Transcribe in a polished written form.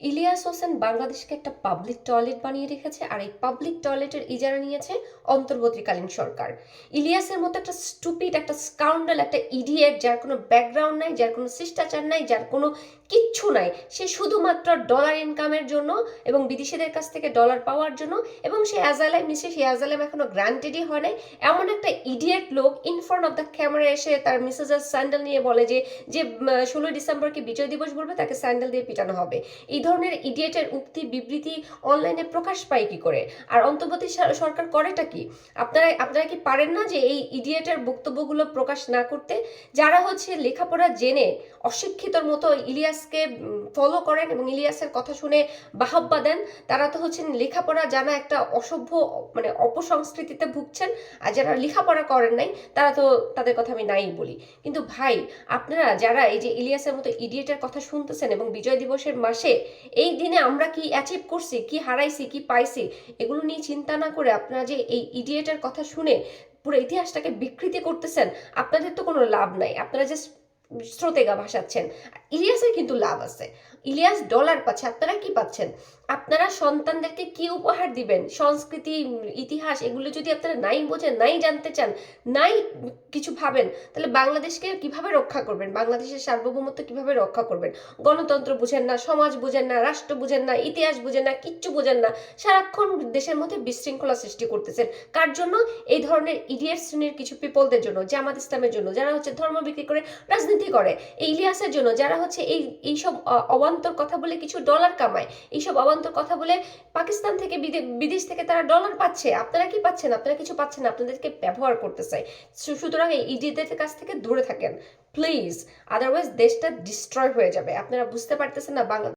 ইলিয়াস হোসেন বাংলাদেশকে একটা public toilet বানিয়ে রেখেছে, আর এই পাবলিক টয়লেটের ইজারা নিয়েছে অন্তর্বর্তীকালীন সরকার। ইলিয়াসের মতো একটা স্টুপিড, একটা স্কাউন্ডাল, একটা ইডিয়েট, যার কোনো ব্যাকগ্রাউন্ড নাই, যার কোনো শিষ্টাচার নাই, যার কোনো কিচ্ছু নাই, সে শুধুমাত্র ডলার ইনকামের জন্য এবং বিদেশিদের কাছ থেকে ডলার পাওয়ার জন্য, এবং সে অ্যাজালাইম নিচ্ছে, সে অ্যাজালাইম এখনো গ্রান্টেডই হয় নাই, এমন একটা ইডিয়েট লোক in front of the camera এসে তার মিসেসের স্যান্ডেল নিয়ে বলে যে যে 16 ডিসেম্বরকে বিজয় দিবস বলবে, তাকে স্যান্ডেল দিয়ে পিটানো হবে। এই ধরনের ইডিয়েটের উক্তি বিবৃতি অনলাইনে প্রকাশ পায় কি করে? আর অন্তর্বর্তী সরকার করেটা কি? আপনারা কি পারেন না যে এই ইডিয়েটের বক্তব্যগুলো প্রকাশ না করতে? যারা হচ্ছে লেখাপড়া জেনে অশিক্ষিতর মতো ইলিয়াসকে ফলো করেন এবং ইলিয়াসের কথা শুনে বাহবা দেন, তারা তো হচ্ছেন লেখাপড়া জানা একটা অসভ্য, মানে অপসংস্কৃতিতে ভুগছেন। আর যারা লেখাপড়া করেন নাই, তারা তো, তাদের কথা আমি নাই বলি। কিন্তু ভাই, আপনারা যারা এই যে ইলিয়াসের মতো ইডিয়েটের কথা শুনতেছেন এবং বিজয় দিবসের মাসে এই দিনে আমরা কি অ্যাচিভ করছি, কি হারাইছি, কি পাইছি, এগুলো নিয়ে চিন্তা না করে আপনারা যে এই ইডিয়েটের কথা শুনে পুরো ইতিহাসটাকে বিকৃতি করতেছেন, আপনাদের তো কোনো লাভ নাই। আপনারা জাস্ট স্রোতেগা ভাসাচ্ছেন। ইলিয়াসের কিন্তু লাভ আছে। ইলিয়াস ডলার পাচ্ছে, আপনারা কি পাচ্ছেন? আপনারা সন্তানদেরকে কি উপহার দিবেন? সংস্কৃতি, ইতিহাস, এগুলো যদি আপনারা নাই বোঝেন, নাই জানতে চান, নাই কিছু ভাবেন, তাহলে বাংলাদেশকে কিভাবে রক্ষা করবেন? বাংলাদেশের সার্বভৌমত্ব কিভাবে রক্ষা করবেন? গণতন্ত্র বুঝেন না, সমাজ বুঝেন না, রাষ্ট্র বুঝেন না, ইতিহাস বুঝেন না, কিচ্ছু বুঝেন না, সারাক্ষণ দেশের মধ্যে বিশৃঙ্খলা সৃষ্টি করতেছেন। কার জন্য? এই ধরনের ইডিয়েট শ্রেণীর কিছু পিপলদের জন্য, জামাত ইসলামের জন্য, যারা হচ্ছে ধর্ম বিক্রি করে রাজনীতি করে, এই ইলিয়াসের জন্য, যারা হচ্ছে এইসব অবান্তর কথা বলে কিছু ডলার কামায়, এইসব অবান্তর কথা বলে পাকিস্তান থেকে, বিদেশ থেকে তারা ডলার পাচ্ছে। আপনারা কি পাচ্ছেন? আপনারা কিছু পাচ্ছেন না, আপনাদেরকে ব্যবহার করতে চাই। সুতরাং এই ইডিয়েটদের কাছ থেকে দূরে থাকেন প্লিজ, আদারওয়াইজ দেশটা ডিস্ট্রয় হয়ে যাবে। আপনারা বুঝতে পারতেছেন না বাংলা